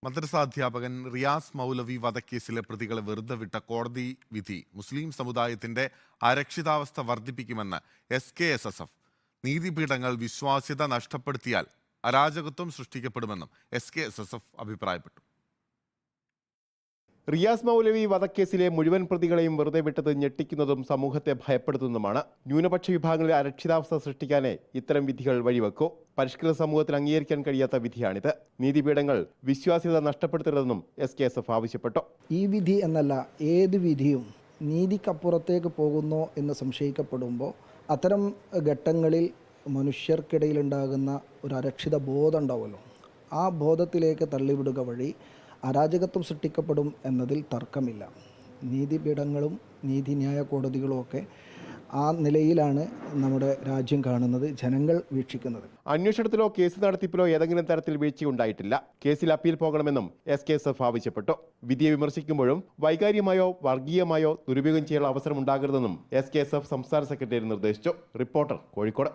മദ്രസാധ്യാപകൻ റിയാസ് മൗലവി വധക്കേസിലെ പ്രതികളെ വെറുതെ വിട്ട കോടതി വിധി മുസ്ലിം സമുദായത്തിന്റെ അരക്ഷിതാവസ്ഥ വർദ്ധിപ്പിക്കുമെന്ന് SKSSF. നീതിപീഠങ്ങൾ വിശ്വാസ്യത നഷ്ടപ്പെടുത്തിയാൽ അരാജകത്വം സൃഷ്ടിക്കപ്പെടുമെന്നും SKSSF അഭിപ്രായപ്പെട്ടു. റിയാസ് മൗലവി വധക്കേസിലെ മുഴുവൻ പ്രതികളെയും വെറുതെ വിട്ടത് ഞെട്ടിക്കുന്നതും സമൂഹത്തെ ഭയപ്പെടുത്തുന്നതുമാണ്. ന്യൂനപക്ഷ വിഭാഗങ്ങളിൽ അരക്ഷിതാവസ്ഥ സൃഷ്ടിക്കാനേ ഇത്തരം വിധികൾ വഴിവെക്കൂ. പരിഷ്കൃത സമൂഹത്തിൽ അംഗീകരിക്കാൻ കഴിയാത്ത വിധിയാണിത്. നീതിപീഠങ്ങൾ വിശ്വാസ്യത നഷ്ടപ്പെടുത്തരുതെന്നും SKSF ആവശ്യപ്പെട്ടു. ഈ വിധി എന്നല്ല ഏത് വിധിയും നീതിക്കപ്പുറത്തേക്ക് പോകുന്നോ എന്ന് സംശയിക്കപ്പെടുമ്പോൾ അത്തരം ഘട്ടങ്ങളിൽ മനുഷ്യർക്കിടയിലുണ്ടാകുന്ന ഒരു അരക്ഷിത ബോധം ഉണ്ടാവുമല്ലോ, ആ ബോധത്തിലേക്ക് തള്ളിവിടുക വഴി അരാജകത്വം സൃഷ്ടിക്കപ്പെടും എന്നതിൽ തർക്കമില്ല. നീതിപീഠങ്ങളും നീതിന്യായ കോടതികളും ഒക്കെ ആ നിലയിലാണ് നമ്മുടെ രാജ്യം കാണുന്നത്, ജനങ്ങൾ വീക്ഷിക്കുന്നത്. അന്വേഷണത്തിലോ കേസ് നടത്തിപ്പിലോ ഏതെങ്കിലും തരത്തിൽ വീഴ്ചയുണ്ടായിട്ടില്ല. കേസിൽ അപ്പീൽ പോകണമെന്നും SKSF ആവശ്യപ്പെട്ടു. വിധിയെ വിമർശിക്കുമ്പോഴും വൈകാരികമായോ വർഗീയമായോ ദുരുപയോഗം ചെയ്യാനുള്ള അവസരം ഉണ്ടാകരുതെന്നും SKSF സംസ്ഥാന സെക്രട്ടറി നിർദ്ദേശിച്ചു. റിപ്പോർട്ടർ, കോഴിക്കോട്.